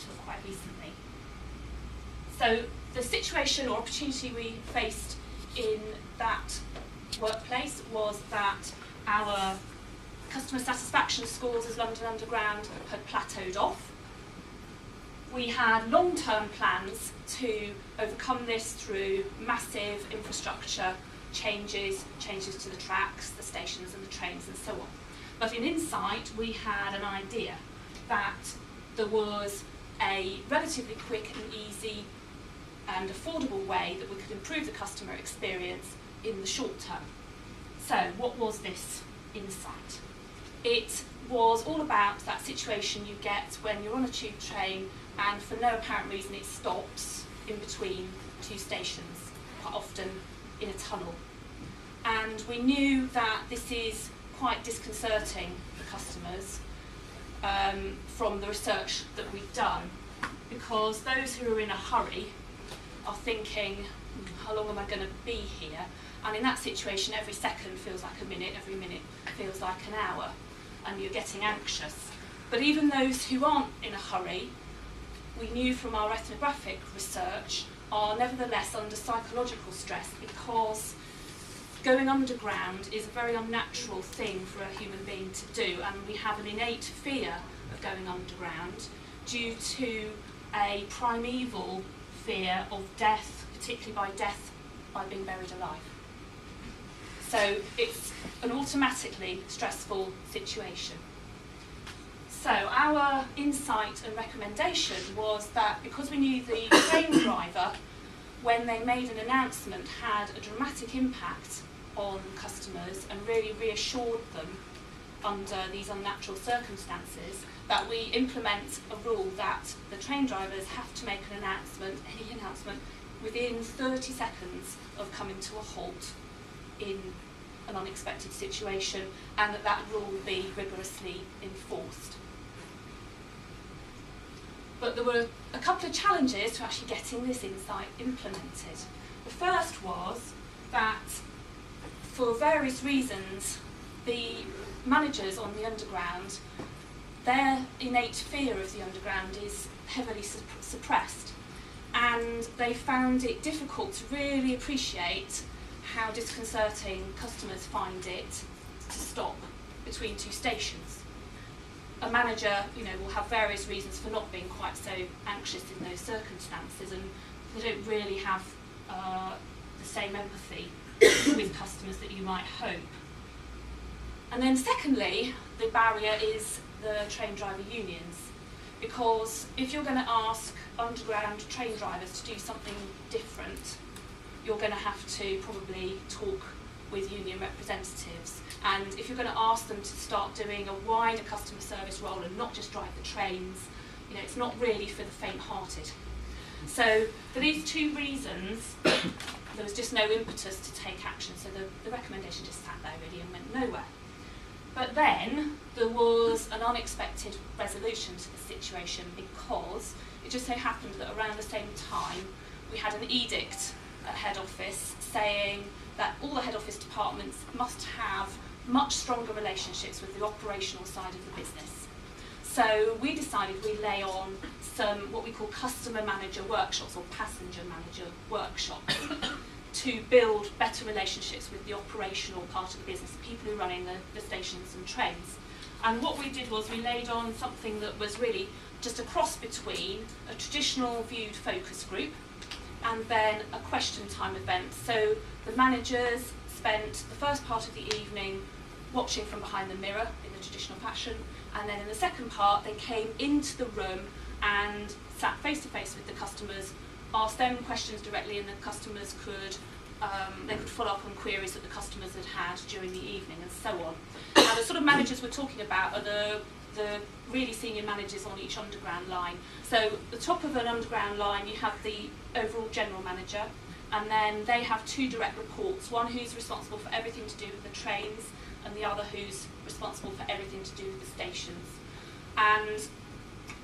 until quite recently. So the situation or opportunity we faced in that workplace was that our customer satisfaction scores as London Underground had plateaued off. We had long-term plans to overcome this through massive infrastructure changes to the tracks, the stations and the trains and so on. But in Insight we had an idea that there was a relatively quick and easy and affordable way that we could improve the customer experience in the short term. So what was this Insight? It was all about that situation you get when you're on a tube train and for no apparent reason it stops in between two stations, quite often in a tunnel. And we knew that this is quite disconcerting for customers from the research that we've done, because those who are in a hurry are thinking, how long am I going to be here? And in that situation, every second feels like a minute, every minute feels like an hour, and you're getting anxious. But even those who aren't in a hurry, we knew from our ethnographic research, are nevertheless under psychological stress, because going underground is a very unnatural thing for a human being to do, and we have an innate fear of going underground due to a primeval fear of death, particularly by being buried alive. So it's an automatically stressful situation. So our insight and recommendation was that because we knew the train driver, when they made an announcement, had a dramatic impact on customers and really reassured them under these unnatural circumstances, that we implement a rule that the train drivers have to make an announcement, any announcement, within 30 seconds of coming to a halt in an unexpected situation, and that rule will be rigorously enforced. But there were a couple of challenges to actually getting this insight implemented. The first was that for various reasons, the managers on the underground, their innate fear of the underground is heavily suppressed, and they found it difficult to really appreciate how disconcerting customers find it to stop between two stations. A manager, will have various reasons for not being quite so anxious in those circumstances, and they don't really have the same empathy with customers that you might hope. And then secondly, the barrier is the train driver unions, because if you're going to ask underground train drivers to do something different, you're going to have to probably talk with union representatives. And if you're going to ask them to start doing a wider customer service role and not just drive the trains, it's not really for the faint-hearted. So for these two reasons, there was just no impetus to take action, so the recommendation just sat there really and went nowhere. But then there was an unexpected resolution to the situation, because it just so happened that around the same time we had an edict at head office saying that all the head office departments must have much stronger relationships with the operational side of the business. So we decided we'd lay on some what we call customer manager workshops or passenger manager workshops to build better relationships with the operational part of the business, people who are running the stations and trains. And what we did was we laid on something that was really just a cross between a traditional viewed focus group and then a question time event. So the managers spent the first part of the evening watching from behind the mirror in the traditional fashion, and then in the second part they came into the room and sat face to face with the customers, asked them questions directly, and the customers could follow up on queries that the customers had had during the evening and so on. Now the sort of managers we're talking about are the really senior managers on each underground line. So at the top of an underground line you have the overall general manager, and then they have two direct reports, one who's responsible for everything to do with the trains and the other who's responsible for everything to do with the stations. And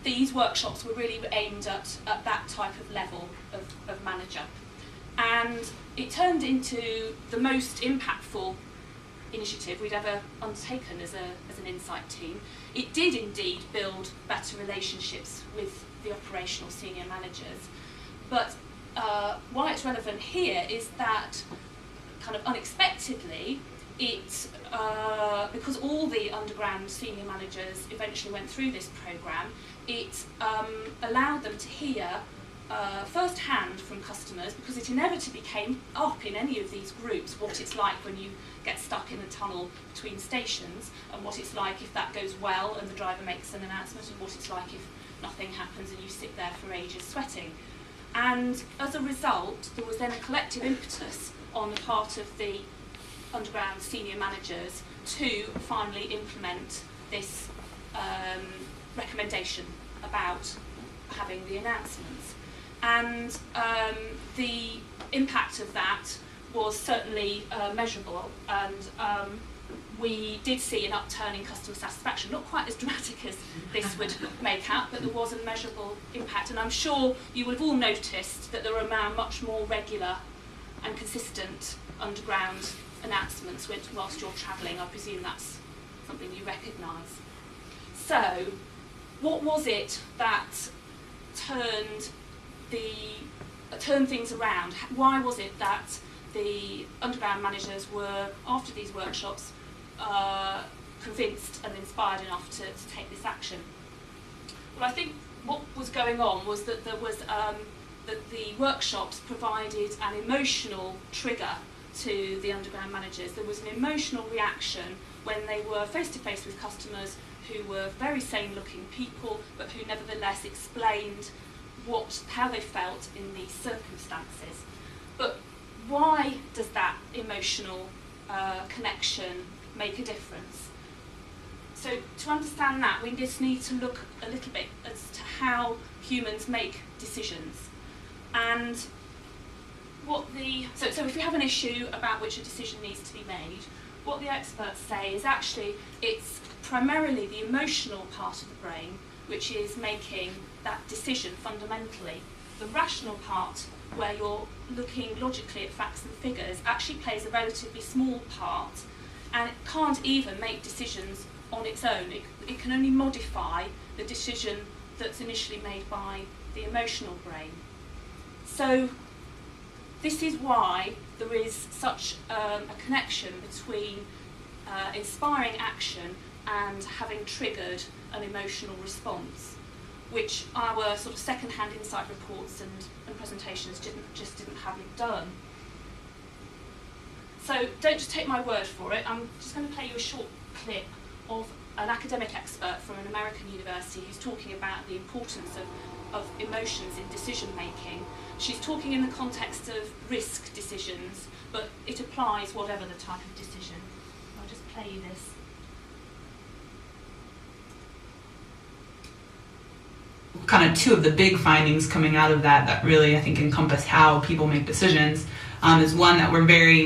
these workshops were really aimed at that type of level of manager. And it turned into the most impactful initiative we'd ever undertaken as an insight team. It did indeed build better relationships with the operational senior managers, but why it's relevant here is that kind of unexpectedly, because all the underground senior managers eventually went through this programme, it allowed them to hear first-hand from customers, because it inevitably came up in any of these groups what it's like when you get stuck in a tunnel between stations, and what it's like if that goes well and the driver makes an announcement, and what it's like if nothing happens and you sit there for ages sweating. And as a result, there was then a collective impetus on the part of the underground senior managers to finally implement this recommendation about having the announcements. And the impact of that was certainly measurable, and we did see an upturn in customer satisfaction, not quite as dramatic as this would make out, but there was a measurable impact. And I'm sure you will have all noticed that there are now much more regular and consistent underground announcements whilst you're travelling. I presume that's something you recognise. So, what was it that turned things around? Why was it that the underground managers were, after these workshops, convinced and inspired enough to take this action? Well, I think what was going on was that there was that the workshops provided an emotional trigger to the underground managers. There was an emotional reaction when they were face to face with customers who were very sane-looking people, but who nevertheless explained how they felt in these circumstances. But why does that emotional connection make a difference? So to understand that, we just need to look a little bit as to how humans make decisions. And so if we have an issue about which a decision needs to be made, what the experts say is actually it's primarily the emotional part of the brain which is making that decision fundamentally. The rational part, where you're looking logically at facts and figures, actually plays a relatively small part, and it can't even make decisions on its own. It can only modify the decision that's initially made by the emotional brain. So this is why there is such a connection between inspiring action and having triggered an emotional response, which our sort of second-hand insight reports and presentations just didn't have it done. So don't just take my word for it. I'm just going to play you a short clip of an academic expert from an American university who's talking about the importance of emotions in decision making. She's talking in the context of risk decisions, but it applies whatever the type of decision. I'll just play you this. Kind of two of the big findings coming out of that really I think encompass how people make decisions is one that we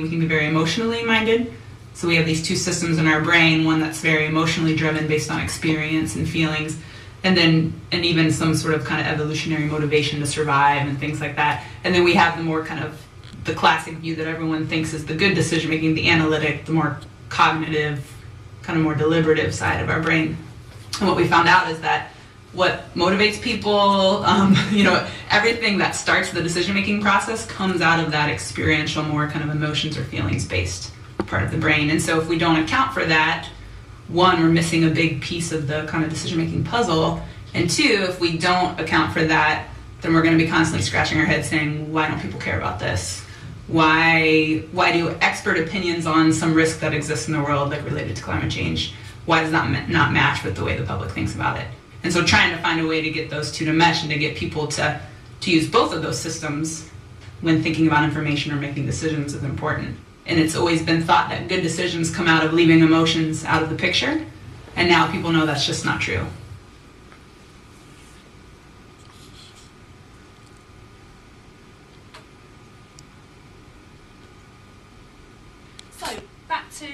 can be very emotionally minded. So we have these two systems in our brain, one that's very emotionally driven based on experience and feelings, and even some sort of kind of evolutionary motivation to survive and things like that. And then we have the more kind of the classic view that everyone thinks is the good decision making, the analytic, the more cognitive, kind of more deliberative side of our brain. And what we found out is that what motivates people, everything that starts the decision-making process comes out of that experiential, more kind of emotions or feelings-based part of the brain. And so if we don't account for that, one, we're missing a big piece of the kind of decision-making puzzle, and two, if we don't account for that, then we're going to be constantly scratching our head saying, why don't people care about this? Why do expert opinions on some risk that exists in the world, like related to climate change, why does that not match with the way the public thinks about it? And so trying to find a way to get those two to mesh and to get people to use both of those systems when thinking about information or making decisions is important. And it's always been thought that good decisions come out of leaving emotions out of the picture, and now people know that's just not true. So, back to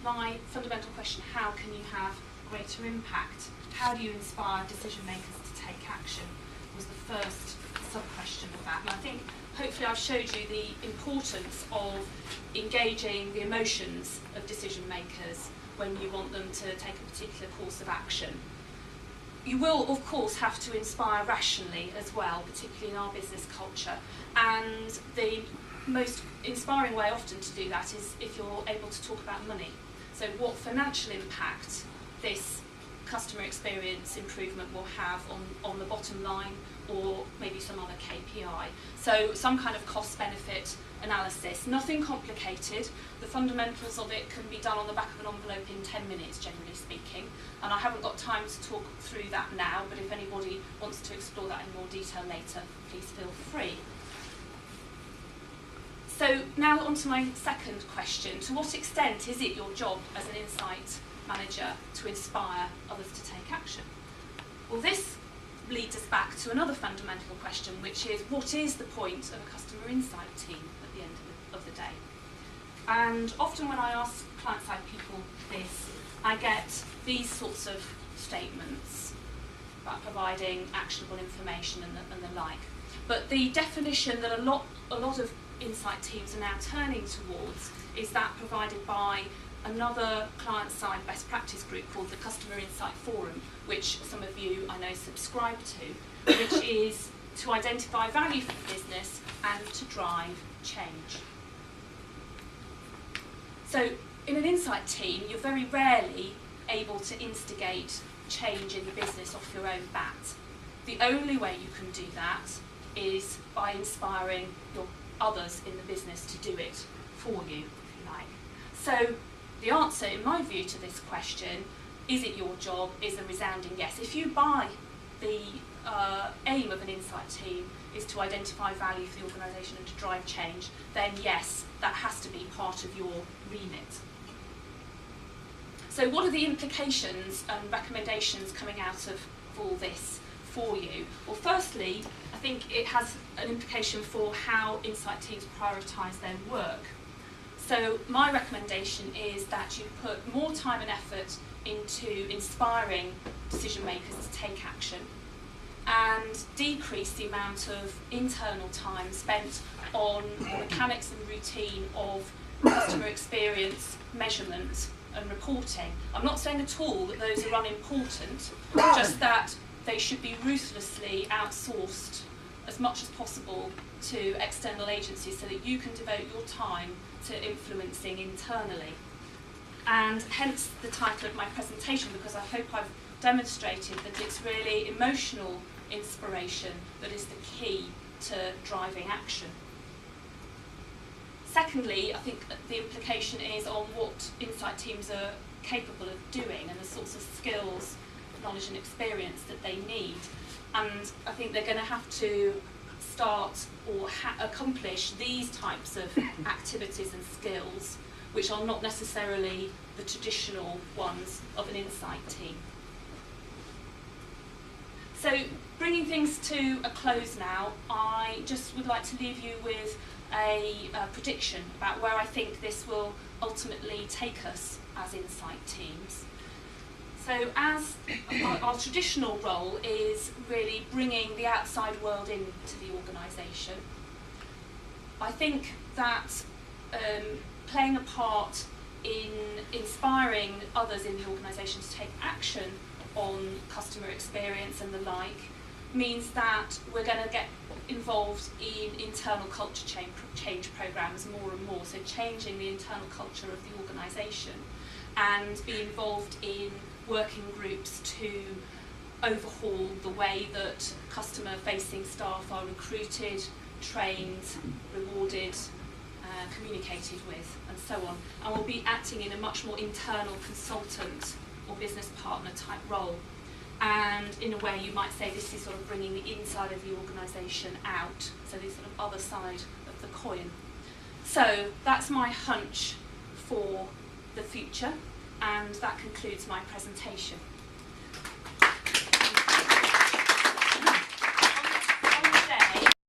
my fundamental question, how can you have greater impact? How do you inspire decision makers to take action? Was the first sub-question of that. And I think hopefully I've showed you the importance of engaging the emotions of decision makers when you want them to take a particular course of action. You will, of course, have to inspire rationally as well, particularly in our business culture. And the most inspiring way often to do that is if you're able to talk about money. So what financial impact this customer experience improvement will have on the bottom line, or maybe some other KPI. So some kind of cost-benefit analysis. Nothing complicated. The fundamentals of it can be done on the back of an envelope in 10 minutes, generally speaking. And I haven't got time to talk through that now, but if anybody wants to explore that in more detail later, please feel free. So now on to my second question. To what extent is it your job as an insight manager to inspire others to take action? Well, this leads us back to another fundamental question, which is, what is the point of a customer insight team at the end of the day? And often when I ask client-side people this, I get these sorts of statements about providing actionable information and the like. But the definition that a lot of insight teams are now turning towards is that provided by another client-side best practice group called the Customer Insight Forum, which some of you I know subscribe to, which is to identify value for the business and to drive change. So in an insight team, you're very rarely able to instigate change in the business off your own bat. The only way you can do that is by inspiring your others in the business to do it for you, if you like. So the answer, in my view, to this question, is it your job, is a resounding yes. If you buy the aim of an insight team is to identify value for the organisation and to drive change, then yes, that has to be part of your remit. So what are the implications and recommendations coming out of all this for you? Well, firstly, I think it has an implication for how insight teams prioritise their work. So my recommendation is that you put more time and effort into inspiring decision makers to take action and decrease the amount of internal time spent on the mechanics and routine of customer experience measurement and reporting. I'm not saying at all that those are unimportant, just that they should be ruthlessly outsourced as much as possible to external agencies so that you can devote your time to influencing internally. And hence the title of my presentation, because I hope I've demonstrated that it's really emotional inspiration that is the key to driving action. Secondly, I think that the implication is on what insight teams are capable of doing and the sorts of skills, knowledge and experience that they need. And I think they're going to have to start or accomplish these types of activities and skills, which are not necessarily the traditional ones of an insight team. So, bringing things to a close now, I just would like to leave you with a prediction about where I think this will ultimately take us as insight teams. So as our traditional role is really bringing the outside world into the organisation, I think that playing a part in inspiring others in the organisation to take action on customer experience and the like means that we're going to get involved in internal culture change programmes more and more, so changing the internal culture of the organisation, and be involved in working groups to overhaul the way that customer-facing staff are recruited, trained, rewarded, communicated with, and so on. And we'll be acting in a much more internal consultant or business partner type role. And in a way you might say this is sort of bringing the inside of the organisation out, so the sort of other side of the coin. So that's my hunch for the future, and that concludes my presentation.